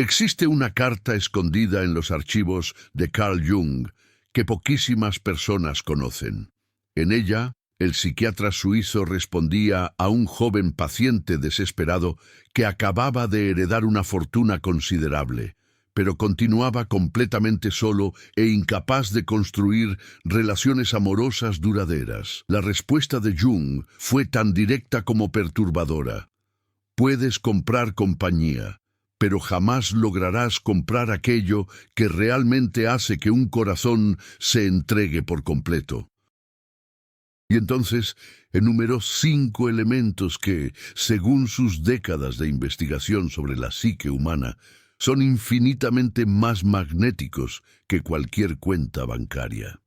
Existe una carta escondida en los archivos de Carl Jung que poquísimas personas conocen. En ella, el psiquiatra suizo respondía a un joven paciente desesperado que acababa de heredar una fortuna considerable, pero continuaba completamente solo e incapaz de construir relaciones amorosas duraderas. La respuesta de Jung fue tan directa como perturbadora. Puedes comprar compañía, pero jamás lograrás comprar aquello que realmente hace que un corazón se entregue por completo. Y entonces enumeró 5 elementos que, según sus décadas de investigación sobre la psique humana, son infinitamente más magnéticos que cualquier cuenta bancaria.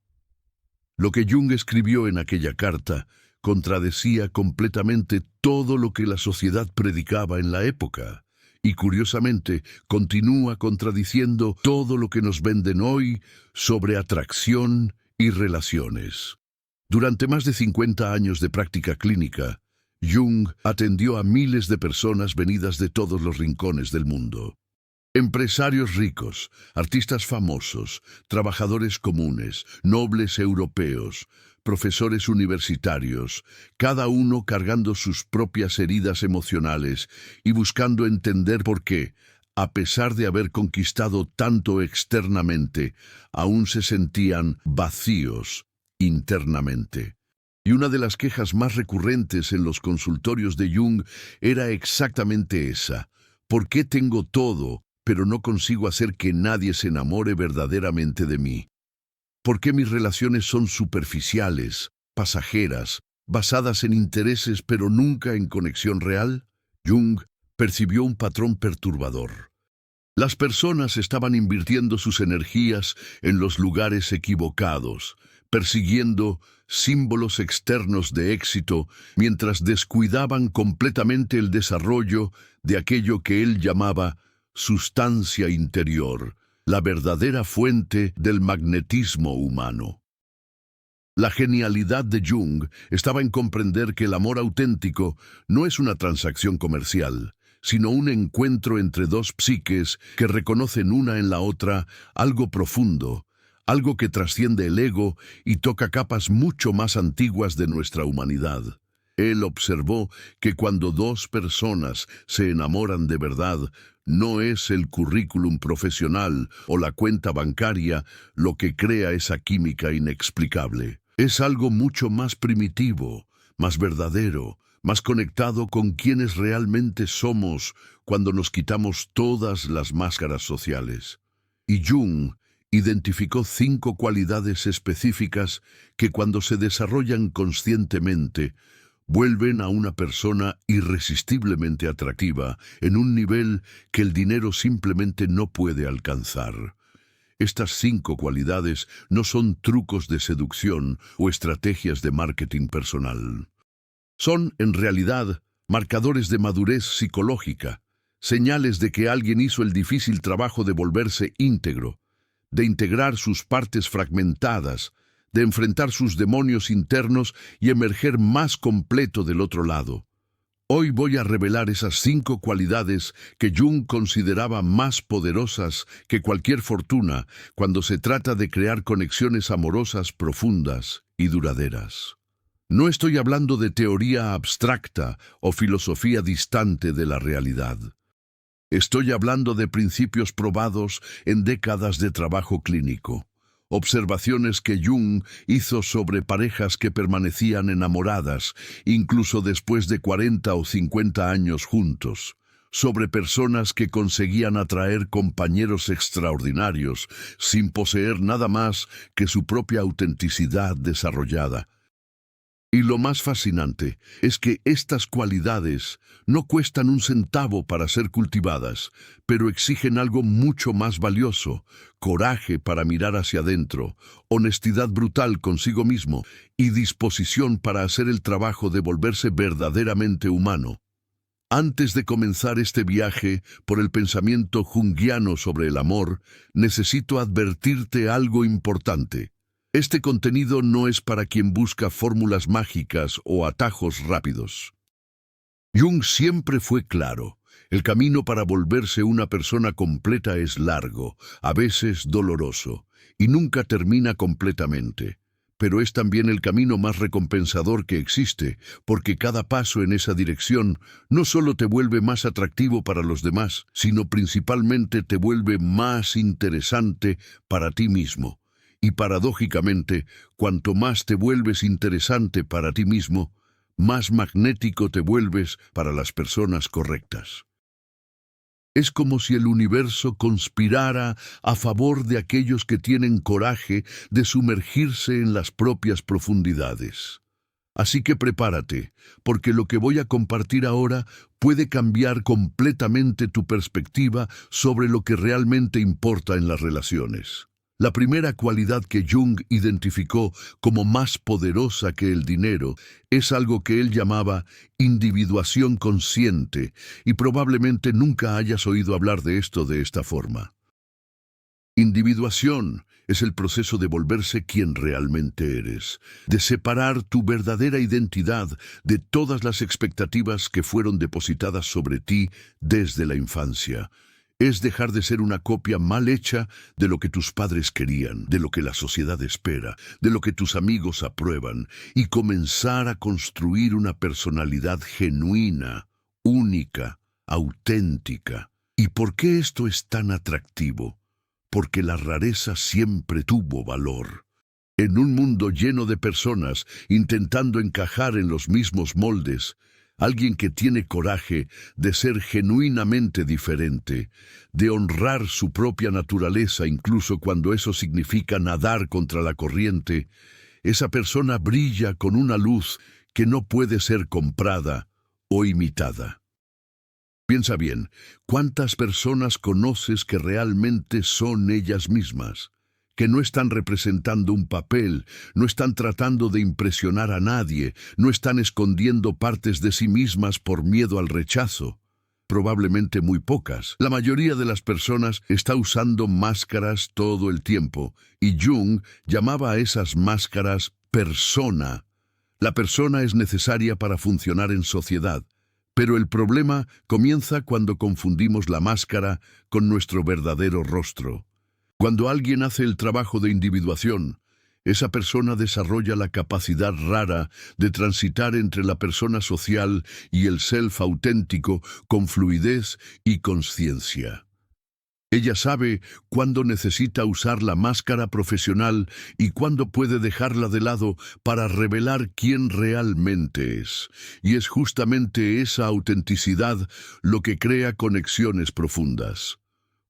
Lo que Jung escribió en aquella carta contradecía completamente todo lo que la sociedad predicaba en la época, y curiosamente continúa contradiciendo todo lo que nos venden hoy sobre atracción y relaciones. Durante más de 50 años de práctica clínica, Jung atendió a miles de personas venidas de todos los rincones del mundo. Empresarios ricos, artistas famosos, trabajadores comunes, nobles europeos, profesores universitarios, cada uno cargando sus propias heridas emocionales y buscando entender por qué, a pesar de haber conquistado tanto externamente, aún se sentían vacíos internamente. Y una de las quejas más recurrentes en los consultorios de Jung era exactamente esa: ¿por qué tengo todo, pero no consigo hacer que nadie se enamore verdaderamente de mí? ¿Por qué mis relaciones son superficiales, pasajeras, basadas en intereses pero nunca en conexión real? Jung percibió un patrón perturbador. Las personas estaban invirtiendo sus energías en los lugares equivocados, persiguiendo símbolos externos de éxito, mientras descuidaban completamente el desarrollo de aquello que él llamaba sustancia interior, la verdadera fuente del magnetismo humano. La genialidad de Jung estaba en comprender que el amor auténtico no es una transacción comercial, sino un encuentro entre dos psiques que reconocen una en la otra algo profundo, algo que trasciende el ego y toca capas mucho más antiguas de nuestra humanidad. Él observó que cuando dos personas se enamoran de verdad, no es el currículum profesional o la cuenta bancaria lo que crea esa química inexplicable. Es algo mucho más primitivo, más verdadero, más conectado con quienes realmente somos cuando nos quitamos todas las máscaras sociales. Y Jung identificó 5 cualidades específicas que, cuando se desarrollan conscientemente, vuelven a una persona irresistiblemente atractiva en un nivel que el dinero simplemente no puede alcanzar. Estas 5 cualidades no son trucos de seducción o estrategias de marketing personal. Son, en realidad, marcadores de madurez psicológica, señales de que alguien hizo el difícil trabajo de volverse íntegro, de integrar sus partes fragmentadas, de enfrentar sus demonios internos y emerger más completo del otro lado. Hoy voy a revelar esas 5 cualidades que Jung consideraba más poderosas que cualquier fortuna cuando se trata de crear conexiones amorosas profundas y duraderas. No estoy hablando de teoría abstracta o filosofía distante de la realidad. Estoy hablando de principios probados en décadas de trabajo clínico. Observaciones que Jung hizo sobre parejas que permanecían enamoradas, incluso después de 40 o 50 años juntos. Sobre personas que conseguían atraer compañeros extraordinarios, sin poseer nada más que su propia autenticidad desarrollada. Y lo más fascinante es que estas cualidades no cuestan un centavo para ser cultivadas, pero exigen algo mucho más valioso: coraje para mirar hacia adentro, honestidad brutal consigo mismo y disposición para hacer el trabajo de volverse verdaderamente humano. Antes de comenzar este viaje por el pensamiento junguiano sobre el amor, necesito advertirte algo importante. Este contenido no es para quien busca fórmulas mágicas o atajos rápidos. Jung siempre fue claro: El camino para volverse una persona completa es largo, a veces doloroso, y nunca termina completamente. Pero es también el camino más recompensador que existe, porque cada paso en esa dirección no solo te vuelve más atractivo para los demás, sino principalmente te vuelve más interesante para ti mismo. Y paradójicamente, cuanto más te vuelves interesante para ti mismo, más magnético te vuelves para las personas correctas. Es como si el universo conspirara a favor de aquellos que tienen coraje de sumergirse en las propias profundidades. Así que prepárate, porque lo que voy a compartir ahora puede cambiar completamente tu perspectiva sobre lo que realmente importa en las relaciones. La primera cualidad que Jung identificó como más poderosa que el dinero es algo que él llamaba individuación consciente, y probablemente nunca hayas oído hablar de esto de esta forma. Individuación es el proceso de volverse quien realmente eres, de separar tu verdadera identidad de todas las expectativas que fueron depositadas sobre ti desde la infancia. Es dejar de ser una copia mal hecha de lo que tus padres querían, de lo que la sociedad espera, de lo que tus amigos aprueban, y comenzar a construir una personalidad genuina, única, auténtica. ¿Y por qué esto es tan atractivo? Porque la rareza siempre tuvo valor. En un mundo lleno de personas intentando encajar en los mismos moldes, alguien que tiene coraje de ser genuinamente diferente, de honrar su propia naturaleza incluso cuando eso significa nadar contra la corriente, esa persona brilla con una luz que no puede ser comprada o imitada. Piensa bien, ¿cuántas personas conoces que realmente son ellas mismas? Que no están representando un papel, no están tratando de impresionar a nadie, no están escondiendo partes de sí mismas por miedo al rechazo. Probablemente muy pocas. La mayoría de las personas está usando máscaras todo el tiempo, y Jung llamaba a esas máscaras persona. La persona es necesaria para funcionar en sociedad, pero el problema comienza cuando confundimos la máscara con nuestro verdadero rostro. Cuando alguien hace el trabajo de individuación, esa persona desarrolla la capacidad rara de transitar entre la persona social y el self auténtico con fluidez y conciencia. Ella sabe cuándo necesita usar la máscara profesional y cuándo puede dejarla de lado para revelar quién realmente es. Y es justamente esa autenticidad lo que crea conexiones profundas.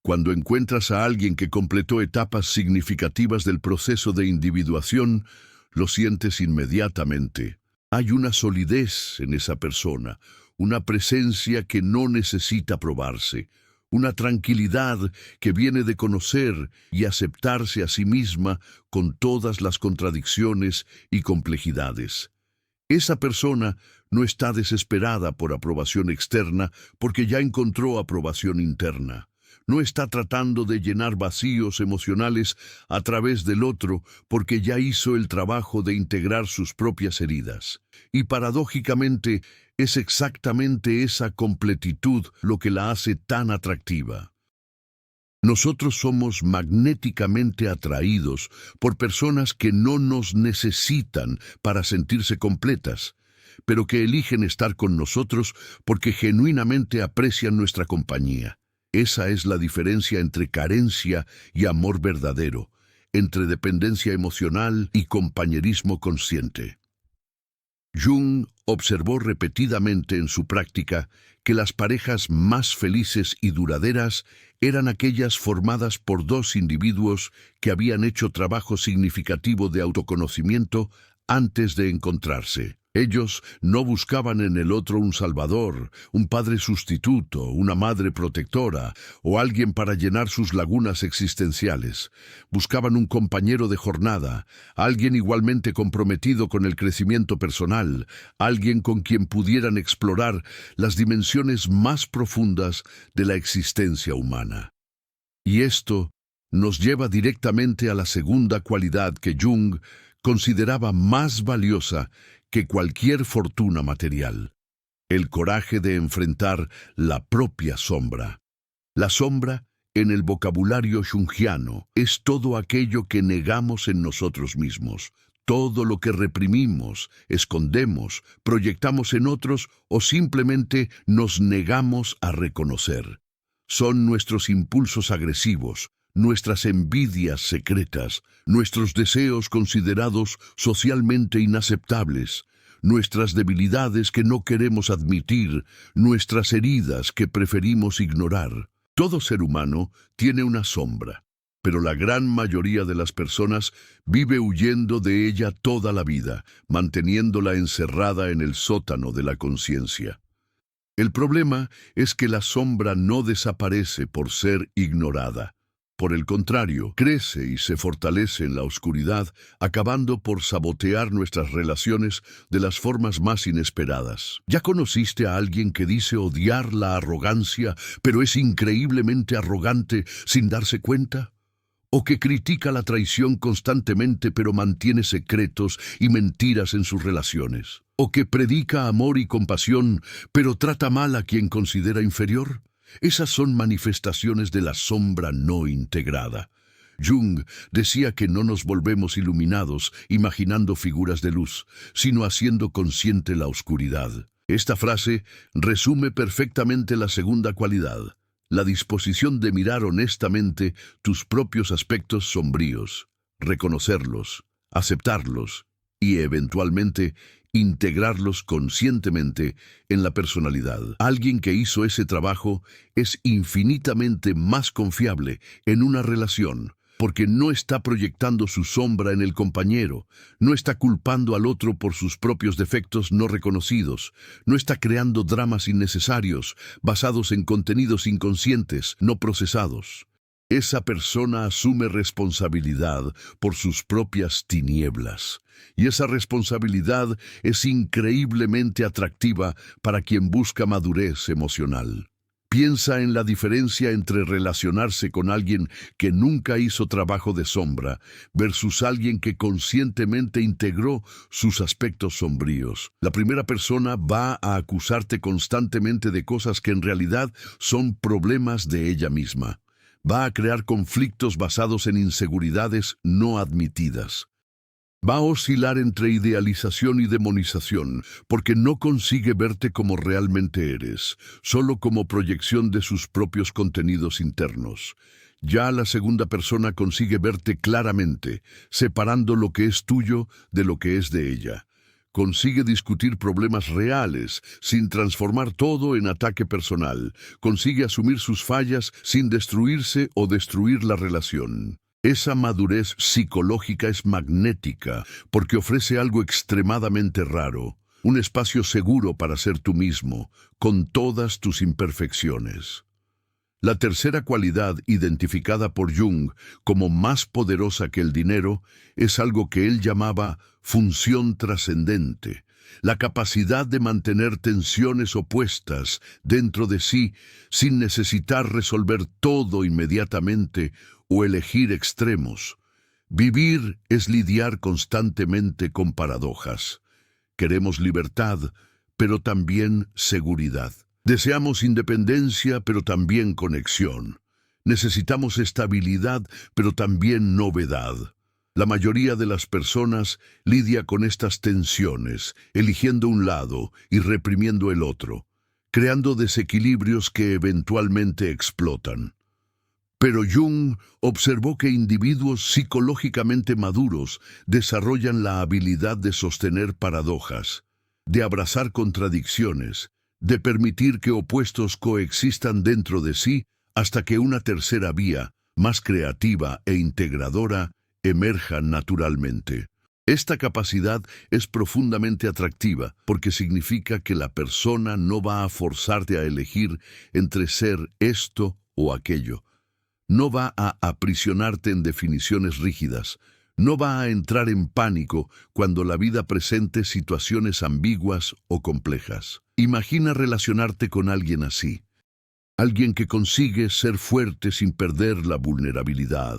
Cuando encuentras a alguien que completó etapas significativas del proceso de individuación, lo sientes inmediatamente. Hay una solidez en esa persona, una presencia que no necesita probarse, una tranquilidad que viene de conocer y aceptarse a sí misma con todas las contradicciones y complejidades. Esa persona no está desesperada por aprobación externa porque ya encontró aprobación interna. No está tratando de llenar vacíos emocionales a través del otro porque ya hizo el trabajo de integrar sus propias heridas. Y paradójicamente, es exactamente esa completitud lo que la hace tan atractiva. Nosotros somos magnéticamente atraídos por personas que no nos necesitan para sentirse completas, pero que eligen estar con nosotros porque genuinamente aprecian nuestra compañía. Esa es la diferencia entre carencia y amor verdadero, entre dependencia emocional y compañerismo consciente. Jung observó repetidamente en su práctica que las parejas más felices y duraderas eran aquellas formadas por dos individuos que habían hecho trabajo significativo de autoconocimiento antes de encontrarse. Ellos no buscaban en el otro un salvador, un padre sustituto, una madre protectora o alguien para llenar sus lagunas existenciales. Buscaban un compañero de jornada, alguien igualmente comprometido con el crecimiento personal, alguien con quien pudieran explorar las dimensiones más profundas de la existencia humana. Y esto nos lleva directamente a la segunda cualidad que Jung consideraba más valiosa que cualquier fortuna material. el coraje de enfrentar la propia sombra. La sombra, en el vocabulario junguiano, es todo aquello que negamos en nosotros mismos, todo lo que reprimimos, escondemos, proyectamos en otros o simplemente nos negamos a reconocer. Son nuestros impulsos agresivos, nuestras envidias secretas, nuestros deseos considerados socialmente inaceptables, nuestras debilidades que no queremos admitir, nuestras heridas que preferimos ignorar. Todo ser humano tiene una sombra, pero la gran mayoría de las personas vive huyendo de ella toda la vida, manteniéndola encerrada en el sótano de la conciencia. El problema es que la sombra no desaparece por ser ignorada. Por el contrario, crece y se fortalece en la oscuridad, acabando por sabotear nuestras relaciones de las formas más inesperadas. ¿Ya conociste a alguien que dice odiar la arrogancia, pero es increíblemente arrogante sin darse cuenta? ¿O que critica la traición constantemente pero mantiene secretos y mentiras en sus relaciones? ¿O que predica amor y compasión pero trata mal a quien considera inferior? Esas son manifestaciones de la sombra no integrada. Jung decía que no nos volvemos iluminados imaginando figuras de luz, sino haciendo consciente la oscuridad. Esta frase resume perfectamente la segunda cualidad, la disposición de mirar honestamente tus propios aspectos sombríos, reconocerlos, aceptarlos y, eventualmente, integrarlos conscientemente en la personalidad. Alguien que hizo ese trabajo es infinitamente más confiable en una relación, porque no está proyectando su sombra en el compañero, no está culpando al otro por sus propios defectos no reconocidos, no está creando dramas innecesarios basados en contenidos inconscientes no procesados. Esa persona asume responsabilidad por sus propias tinieblas, y esa responsabilidad es increíblemente atractiva para quien busca madurez emocional. Piensa en la diferencia entre relacionarse con alguien que nunca hizo trabajo de sombra versus alguien que conscientemente integró sus aspectos sombríos. La primera persona va a acusarte constantemente de cosas que en realidad son problemas de ella misma. Va a crear conflictos basados en inseguridades no admitidas. Va a oscilar entre idealización y demonización, porque no consigue verte como realmente eres, solo como proyección de sus propios contenidos internos. Ya la segunda persona consigue verte claramente, separando lo que es tuyo de lo que es de ella. Consigue discutir problemas reales sin transformar todo en ataque personal. Consigue asumir sus fallas sin destruirse o destruir la relación. Esa madurez psicológica es magnética porque ofrece algo extremadamente raro, un espacio seguro para ser tú mismo, con todas tus imperfecciones. La tercera cualidad identificada por Jung como más poderosa que el dinero es algo que él llamaba función trascendente, la capacidad de mantener tensiones opuestas dentro de sí sin necesitar resolver todo inmediatamente o elegir extremos. Vivir es lidiar constantemente con paradojas. Queremos libertad, pero también seguridad. Deseamos independencia, pero también conexión. Necesitamos estabilidad, pero también novedad. La mayoría de las personas lidia con estas tensiones, eligiendo un lado y reprimiendo el otro, creando desequilibrios que eventualmente explotan. Pero Jung observó que individuos psicológicamente maduros desarrollan la habilidad de sostener paradojas, de abrazar contradicciones, de permitir que opuestos coexistan dentro de sí hasta que una tercera vía, más creativa e integradora, emerja naturalmente. Esta capacidad es profundamente atractiva porque significa que la persona no va a forzarte a elegir entre ser esto o aquello. No va a aprisionarte en definiciones rígidas. No va a entrar en pánico cuando la vida presente situaciones ambiguas o complejas. Imagina relacionarte con alguien así. Alguien que consigue ser fuerte sin perder la vulnerabilidad,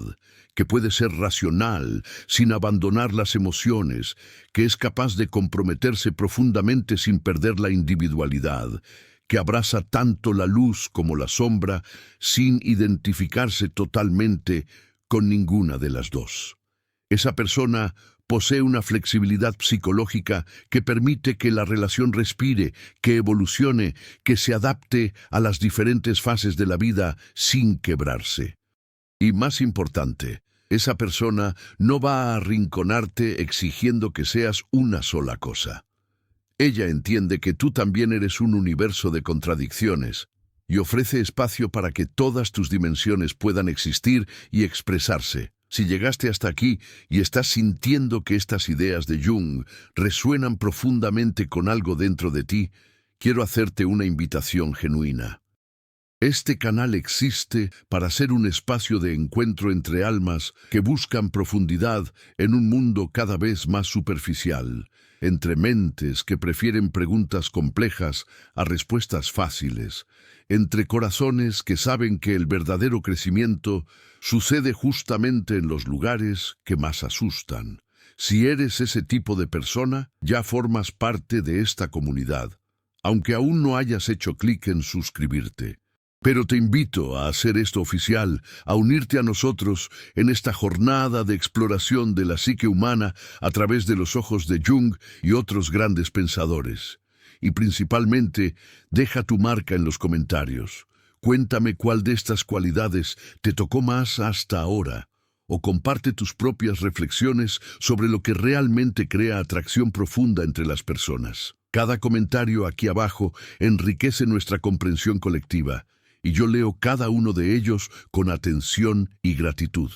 que puede ser racional sin abandonar las emociones, que es capaz de comprometerse profundamente sin perder la individualidad, que abraza tanto la luz como la sombra sin identificarse totalmente con ninguna de las dos. Esa persona posee una flexibilidad psicológica que permite que la relación respire, que evolucione, que se adapte a las diferentes fases de la vida sin quebrarse. Y más importante, esa persona no va a arrinconarte exigiendo que seas una sola cosa. Ella entiende que tú también eres un universo de contradicciones y ofrece espacio para que todas tus dimensiones puedan existir y expresarse. Si llegaste hasta aquí y estás sintiendo que estas ideas de Jung resuenan profundamente con algo dentro de ti, quiero hacerte una invitación genuina. Este canal existe para ser un espacio de encuentro entre almas que buscan profundidad en un mundo cada vez más superficial, entre mentes que prefieren preguntas complejas a respuestas fáciles, entre corazones que saben que el verdadero crecimiento sucede justamente en los lugares que más asustan. Si eres ese tipo de persona, ya formas parte de esta comunidad, aunque aún no hayas hecho clic en suscribirte. Pero te invito a hacer esto oficial, a unirte a nosotros en esta jornada de exploración de la psique humana a través de los ojos de Jung y otros grandes pensadores. Y principalmente, deja tu marca en los comentarios. Cuéntame cuál de estas cualidades te tocó más hasta ahora, o comparte tus propias reflexiones sobre lo que realmente crea atracción profunda entre las personas. Cada comentario aquí abajo enriquece nuestra comprensión colectiva, y yo leo cada uno de ellos con atención y gratitud.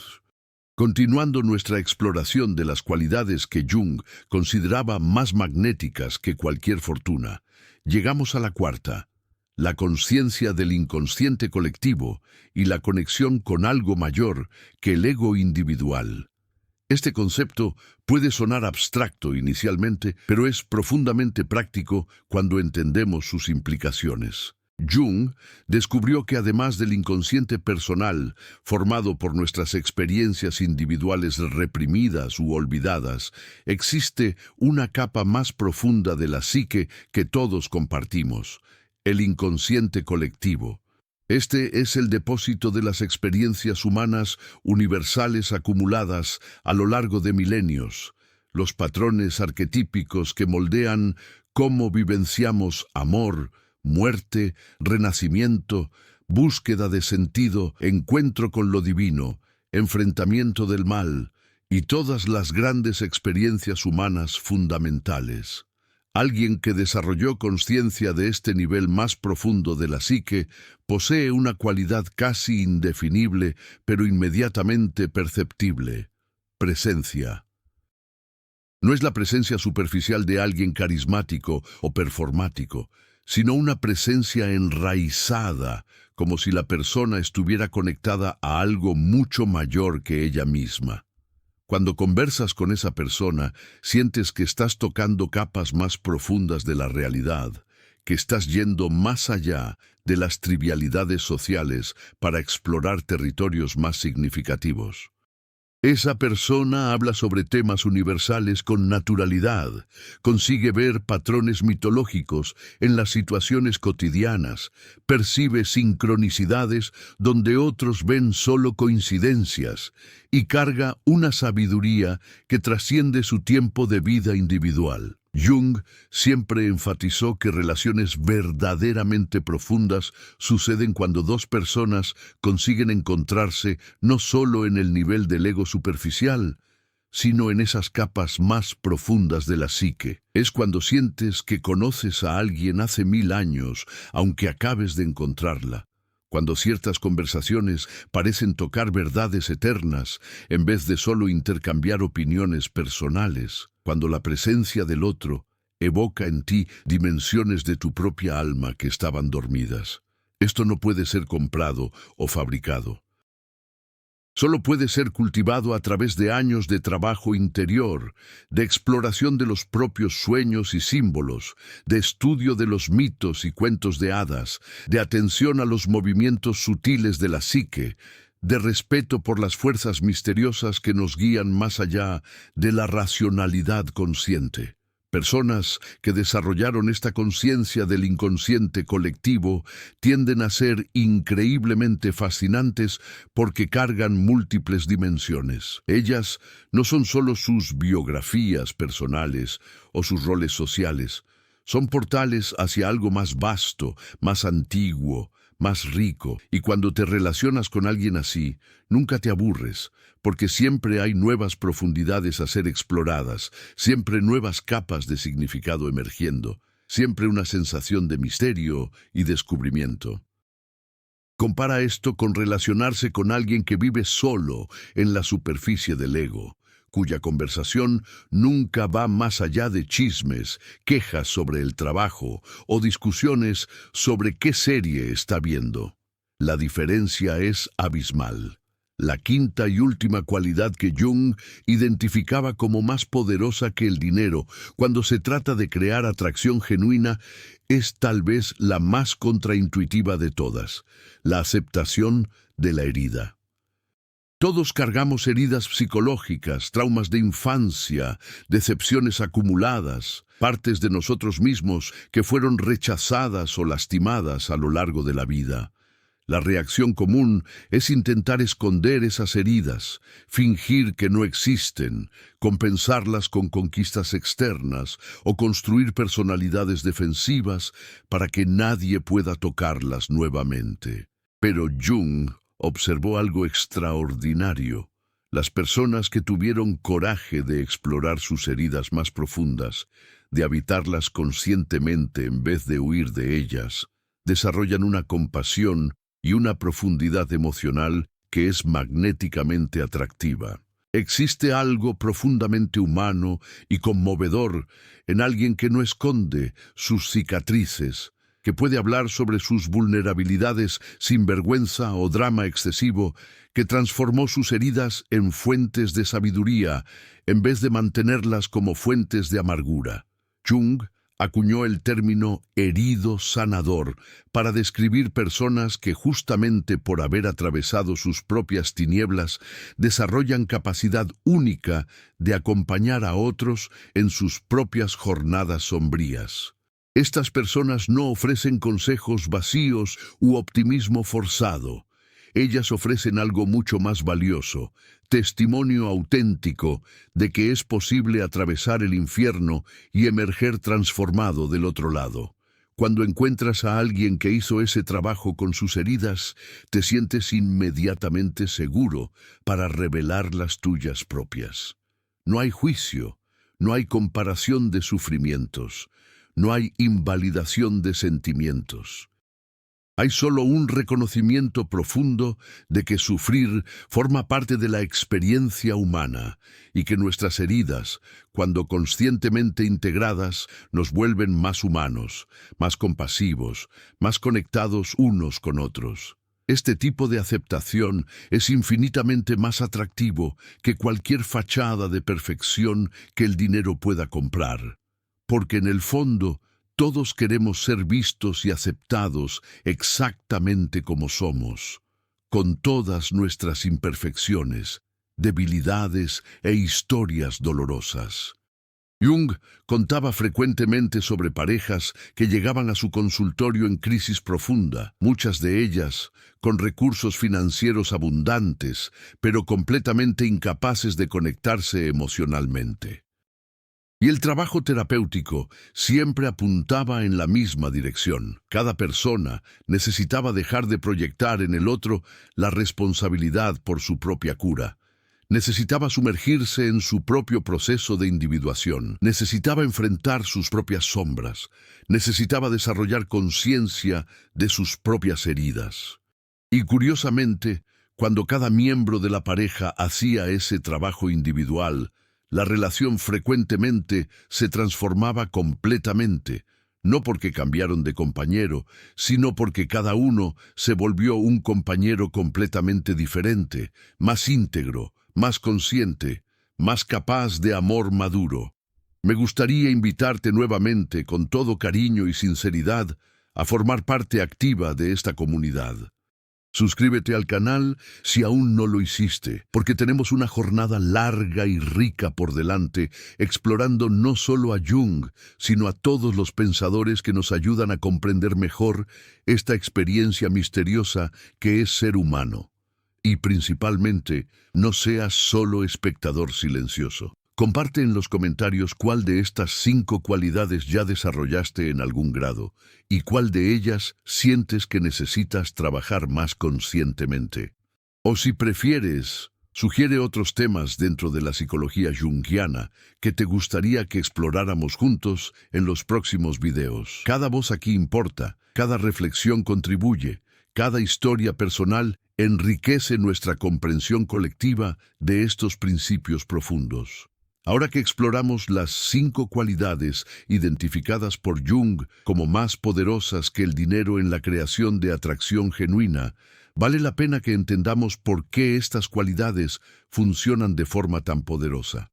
Continuando nuestra exploración de las cualidades que Jung consideraba más magnéticas que cualquier fortuna, llegamos a la cuarta, la conciencia del inconsciente colectivo y la conexión con algo mayor que el ego individual. Este concepto puede sonar abstracto inicialmente, pero es profundamente práctico cuando entendemos sus implicaciones. Jung descubrió que además del inconsciente personal, formado por nuestras experiencias individuales reprimidas u olvidadas, existe una capa más profunda de la psique que todos compartimos, el inconsciente colectivo. Este es el depósito de las experiencias humanas universales acumuladas a lo largo de milenios, los patrones arquetípicos que moldean cómo vivenciamos amor, muerte, renacimiento, búsqueda de sentido, encuentro con lo divino, enfrentamiento del mal y todas las grandes experiencias humanas fundamentales. Alguien que desarrolló conciencia de este nivel más profundo de la psique posee una cualidad casi indefinible, pero inmediatamente perceptible: presencia. No es la presencia superficial de alguien carismático o performático, sino una presencia enraizada, como si la persona estuviera conectada a algo mucho mayor que ella misma. Cuando conversas con esa persona, sientes que estás tocando capas más profundas de la realidad, que estás yendo más allá de las trivialidades sociales para explorar territorios más significativos. Esa persona habla sobre temas universales con naturalidad, consigue ver patrones mitológicos en las situaciones cotidianas, percibe sincronicidades donde otros ven solo coincidencias y carga una sabiduría que trasciende su tiempo de vida individual. Jung siempre enfatizó que relaciones verdaderamente profundas suceden cuando dos personas consiguen encontrarse no solo en el nivel del ego superficial, sino en esas capas más profundas de la psique. Es cuando sientes que conoces a alguien hace 1000 años, aunque acabes de encontrarla. Cuando ciertas conversaciones parecen tocar verdades eternas, en vez de solo intercambiar opiniones personales. Cuando la presencia del otro evoca en ti dimensiones de tu propia alma que estaban dormidas. Esto no puede ser comprado o fabricado. Solo puede ser cultivado a través de años de trabajo interior, de exploración de los propios sueños y símbolos, de estudio de los mitos y cuentos de hadas, de atención a los movimientos sutiles de la psique, de respeto por las fuerzas misteriosas que nos guían más allá de la racionalidad consciente. Personas que desarrollaron esta conciencia del inconsciente colectivo tienden a ser increíblemente fascinantes porque cargan múltiples dimensiones. Ellas no son solo sus biografías personales o sus roles sociales, son portales hacia algo más vasto, más antiguo, más rico, y cuando te relacionas con alguien así, nunca te aburres, porque siempre hay nuevas profundidades a ser exploradas, siempre nuevas capas de significado emergiendo, siempre una sensación de misterio y descubrimiento. Compara esto con relacionarse con alguien que vive solo en la superficie del ego, cuya conversación nunca va más allá de chismes, quejas sobre el trabajo o discusiones sobre qué serie está viendo. La diferencia es abismal. La quinta y última cualidad que Jung identificaba como más poderosa que el dinero cuando se trata de crear atracción genuina es tal vez la más contraintuitiva de todas, la aceptación de la herida. Todos cargamos heridas psicológicas, traumas de infancia, decepciones acumuladas, partes de nosotros mismos que fueron rechazadas o lastimadas a lo largo de la vida. La reacción común es intentar esconder esas heridas, fingir que no existen, compensarlas con conquistas externas o construir personalidades defensivas para que nadie pueda tocarlas nuevamente. Pero Jung observó algo extraordinario. Las personas que tuvieron coraje de explorar sus heridas más profundas, de habitarlas conscientemente en vez de huir de ellas, desarrollan una compasión y una profundidad emocional que es magnéticamente atractiva. Existe algo profundamente humano y conmovedor en alguien que no esconde sus cicatrices, que puede hablar sobre sus vulnerabilidades sin vergüenza o drama excesivo, que transformó sus heridas en fuentes de sabiduría en vez de mantenerlas como fuentes de amargura. Jung acuñó el término herido sanador para describir personas que justamente por haber atravesado sus propias tinieblas desarrollan capacidad única de acompañar a otros en sus propias jornadas sombrías. Estas personas no ofrecen consejos vacíos u optimismo forzado. Ellas ofrecen algo mucho más valioso, testimonio auténtico de que es posible atravesar el infierno y emerger transformado del otro lado. Cuando encuentras a alguien que hizo ese trabajo con sus heridas, te sientes inmediatamente seguro para revelar las tuyas propias. No hay juicio, no hay comparación de sufrimientos, no hay invalidación de sentimientos. Hay solo un reconocimiento profundo de que sufrir forma parte de la experiencia humana y que nuestras heridas, cuando conscientemente integradas, nos vuelven más humanos, más compasivos, más conectados unos con otros. Este tipo de aceptación es infinitamente más atractivo que cualquier fachada de perfección que el dinero pueda comprar, porque en el fondo todos queremos ser vistos y aceptados exactamente como somos, con todas nuestras imperfecciones, debilidades e historias dolorosas. Jung contaba frecuentemente sobre parejas que llegaban a su consultorio en crisis profunda, muchas de ellas con recursos financieros abundantes, pero completamente incapaces de conectarse emocionalmente. Y el trabajo terapéutico siempre apuntaba en la misma dirección. Cada persona necesitaba dejar de proyectar en el otro la responsabilidad por su propia cura. Necesitaba sumergirse en su propio proceso de individuación. Necesitaba enfrentar sus propias sombras. Necesitaba desarrollar conciencia de sus propias heridas. Y curiosamente, cuando cada miembro de la pareja hacía ese trabajo individual, la relación frecuentemente se transformaba completamente, no porque cambiaron de compañero, sino porque cada uno se volvió un compañero completamente diferente, más íntegro, más consciente, más capaz de amor maduro. Me gustaría invitarte nuevamente, con todo cariño y sinceridad, a formar parte activa de esta comunidad. Suscríbete al canal si aún no lo hiciste, porque tenemos una jornada larga y rica por delante, explorando no solo a Jung, sino a todos los pensadores que nos ayudan a comprender mejor esta experiencia misteriosa que es ser humano. Y principalmente, no seas solo espectador silencioso. Comparte en los comentarios cuál de estas 5 cualidades ya desarrollaste en algún grado y cuál de ellas sientes que necesitas trabajar más conscientemente. O si prefieres, sugiere otros temas dentro de la psicología junguiana que te gustaría que exploráramos juntos en los próximos videos. Cada voz aquí importa, cada reflexión contribuye, cada historia personal enriquece nuestra comprensión colectiva de estos principios profundos. Ahora que exploramos las 5 cualidades identificadas por Jung como más poderosas que el dinero en la creación de atracción genuina, vale la pena que entendamos por qué estas cualidades funcionan de forma tan poderosa.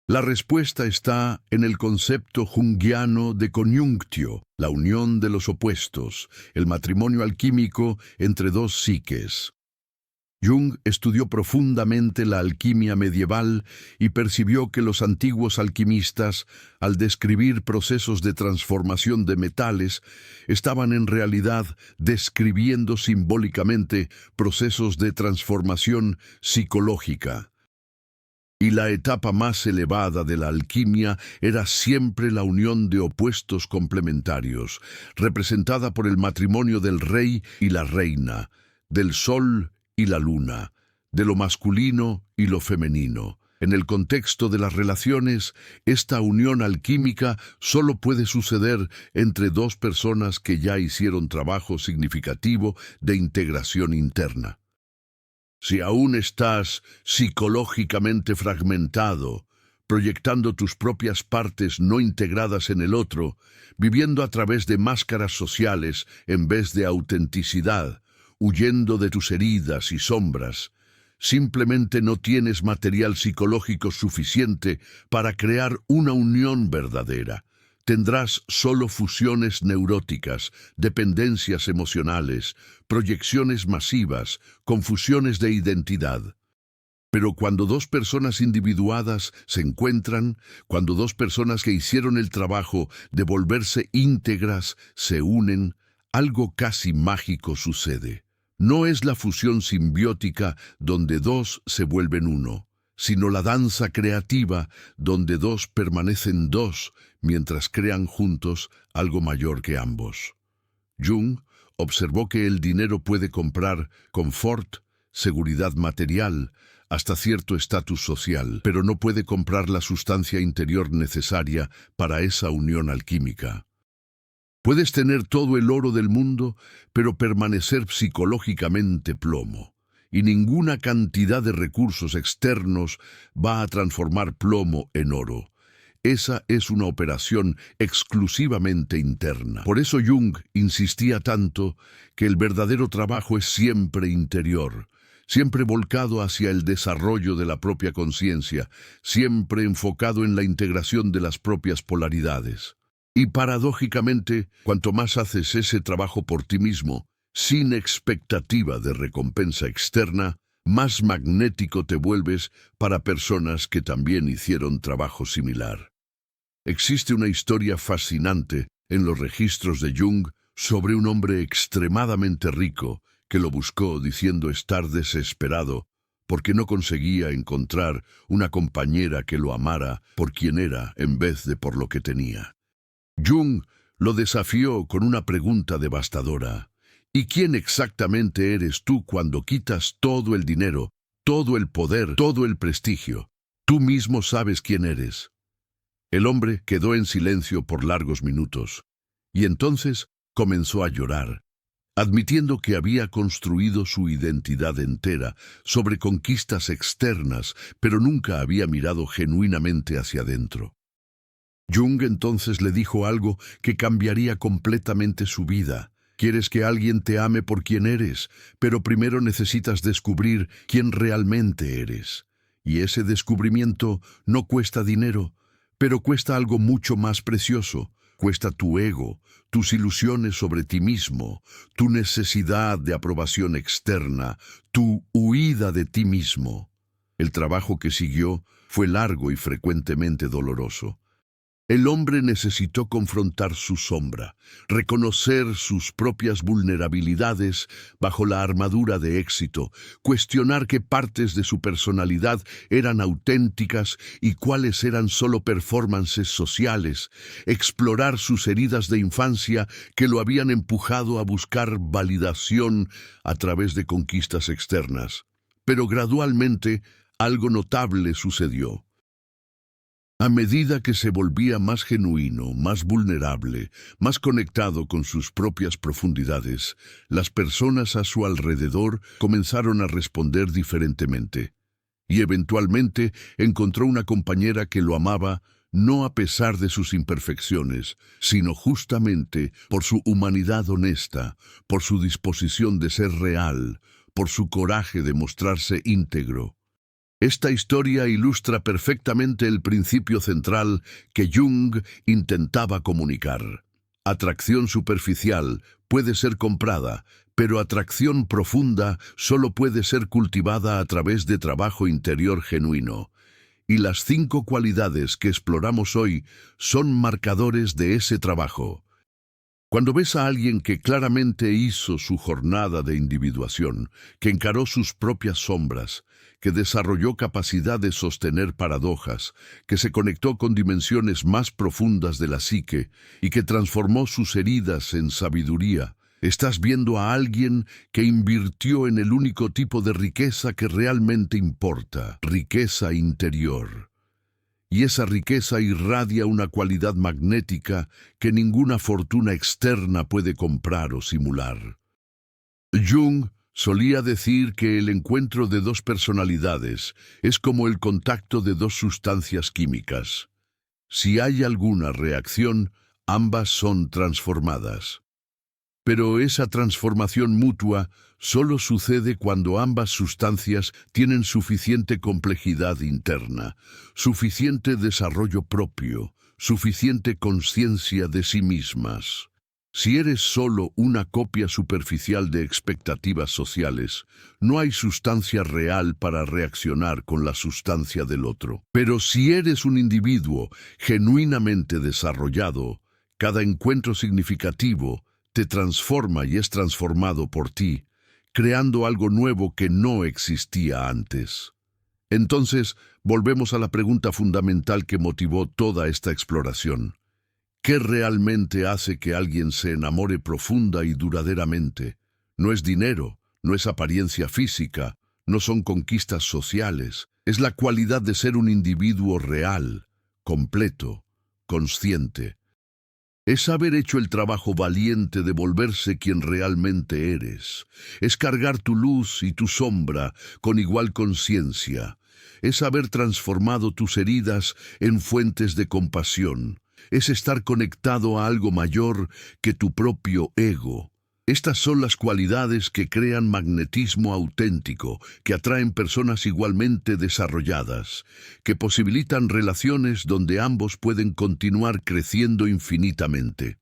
La respuesta está en el concepto junguiano de conjunctio, la unión de los opuestos, el matrimonio alquímico entre dos psiques. Jung estudió profundamente la alquimia medieval y percibió que los antiguos alquimistas, al describir procesos de transformación de metales, estaban en realidad describiendo simbólicamente procesos de transformación psicológica. Y la etapa más elevada de la alquimia era siempre la unión de opuestos complementarios, representada por el matrimonio del rey y la reina, del sol y la luna, de lo masculino y lo femenino. En el contexto de las relaciones, esta unión alquímica solo puede suceder entre 2 personas que ya hicieron trabajo significativo de integración interna. Si aún estás psicológicamente fragmentado, proyectando tus propias partes no integradas en el otro, viviendo a través de máscaras sociales en vez de autenticidad, huyendo de tus heridas y sombras, simplemente no tienes material psicológico suficiente para crear una unión verdadera. Tendrás solo fusiones neuróticas, dependencias emocionales, proyecciones masivas, confusiones de identidad. Pero cuando 2 personas individuadas se encuentran, cuando 2 personas que hicieron el trabajo de volverse íntegras se unen, algo casi mágico sucede. No es la fusión simbiótica donde 2 se vuelven uno, sino la danza creativa donde 2 permanecen 2 mientras crean juntos algo mayor que ambos. Jung observó que el dinero puede comprar confort, seguridad material, hasta cierto estatus social, pero no puede comprar la sustancia interior necesaria para esa unión alquímica. Puedes tener todo el oro del mundo, pero permanecer psicológicamente plomo. Y ninguna cantidad de recursos externos va a transformar plomo en oro. Esa es una operación exclusivamente interna. Por eso Jung insistía tanto que el verdadero trabajo es siempre interior, siempre volcado hacia el desarrollo de la propia conciencia, siempre enfocado en la integración de las propias polaridades. Y paradójicamente, cuanto más haces ese trabajo por ti mismo, sin expectativa de recompensa externa, más magnético te vuelves para personas que también hicieron trabajo similar. Existe una historia fascinante en los registros de Jung sobre un hombre extremadamente rico que lo buscó diciendo estar desesperado porque no conseguía encontrar una compañera que lo amara por quien era en vez de por lo que tenía. Jung lo desafió con una pregunta devastadora. ¿Y quién exactamente eres tú cuando quitas todo el dinero, todo el poder, todo el prestigio? Tú mismo sabes quién eres. El hombre quedó en silencio por largos minutos, y entonces comenzó a llorar, admitiendo que había construido su identidad entera sobre conquistas externas, pero nunca había mirado genuinamente hacia adentro. Jung entonces le dijo algo que cambiaría completamente su vida. Quieres que alguien te ame por quien eres, pero primero necesitas descubrir quién realmente eres. Y ese descubrimiento no cuesta dinero, pero cuesta algo mucho más precioso. Cuesta tu ego, tus ilusiones sobre ti mismo, tu necesidad de aprobación externa, tu huida de ti mismo. El trabajo que siguió fue largo y frecuentemente doloroso. El hombre necesitó confrontar su sombra, reconocer sus propias vulnerabilidades bajo la armadura de éxito, cuestionar qué partes de su personalidad eran auténticas y cuáles eran solo performances sociales, explorar sus heridas de infancia que lo habían empujado a buscar validación a través de conquistas externas. Pero gradualmente algo notable sucedió. A medida que se volvía más genuino, más vulnerable, más conectado con sus propias profundidades, las personas a su alrededor comenzaron a responder diferentemente. Y eventualmente encontró una compañera que lo amaba, no a pesar de sus imperfecciones, sino justamente por su humanidad honesta, por su disposición de ser real, por su coraje de mostrarse íntegro. Esta historia ilustra perfectamente el principio central que Jung intentaba comunicar. Atracción superficial puede ser comprada, pero atracción profunda solo puede ser cultivada a través de trabajo interior genuino. Y las 5 cualidades que exploramos hoy son marcadores de ese trabajo. Cuando ves a alguien que claramente hizo su jornada de individuación, que encaró sus propias sombras, que desarrolló capacidad de sostener paradojas, que se conectó con dimensiones más profundas de la psique y que transformó sus heridas en sabiduría, estás viendo a alguien que invirtió en el único tipo de riqueza que realmente importa, riqueza interior. Y esa riqueza irradia una cualidad magnética que ninguna fortuna externa puede comprar o simular. Jung solía decir que el encuentro de 2 personalidades es como el contacto de 2 sustancias químicas. Si hay alguna reacción, ambas son transformadas. Pero esa transformación mutua solo sucede cuando ambas sustancias tienen suficiente complejidad interna, suficiente desarrollo propio, suficiente conciencia de sí mismas. Si eres solo una copia superficial de expectativas sociales, no hay sustancia real para reaccionar con la sustancia del otro. Pero si eres un individuo genuinamente desarrollado, cada encuentro significativo te transforma y es transformado por ti, creando algo nuevo que no existía antes. Entonces, volvemos a la pregunta fundamental que motivó toda esta exploración. ¿Qué realmente hace que alguien se enamore profunda y duraderamente? No es dinero, no es apariencia física, no son conquistas sociales, es la cualidad de ser un individuo real, completo, consciente. Es haber hecho el trabajo valiente de volverse quien realmente eres. Es cargar tu luz y tu sombra con igual conciencia. Es haber transformado tus heridas en fuentes de compasión. Es estar conectado a algo mayor que tu propio ego. Estas son las cualidades que crean magnetismo auténtico, que atraen personas igualmente desarrolladas, que posibilitan relaciones donde ambos pueden continuar creciendo infinitamente.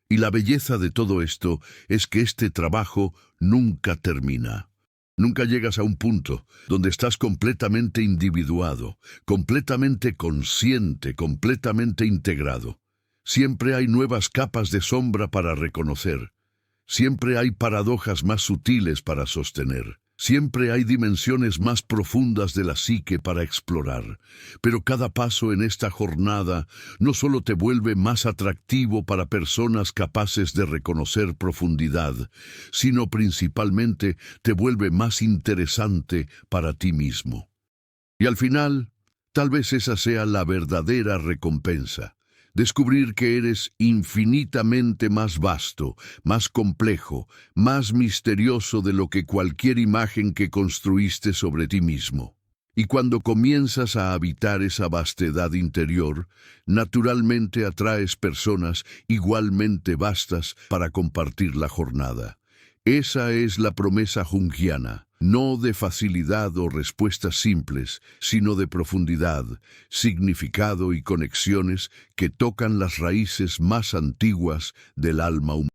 Y la belleza de todo esto es que este trabajo nunca termina. Nunca llegas a un punto donde estás completamente individuado, completamente consciente, completamente integrado. Siempre hay nuevas capas de sombra para reconocer. Siempre hay paradojas más sutiles para sostener. Siempre hay dimensiones más profundas de la psique para explorar. Pero cada paso en esta jornada no solo te vuelve más atractivo para personas capaces de reconocer profundidad, sino principalmente te vuelve más interesante para ti mismo. Y al final, tal vez esa sea la verdadera recompensa. Descubrir que eres infinitamente más vasto, más complejo, más misterioso de lo que cualquier imagen que construiste sobre ti mismo. Y cuando comienzas a habitar esa vastedad interior, naturalmente atraes personas igualmente vastas para compartir la jornada. Esa es la promesa junguiana, no de facilidad o respuestas simples, sino de profundidad, significado y conexiones que tocan las raíces más antiguas del alma humana.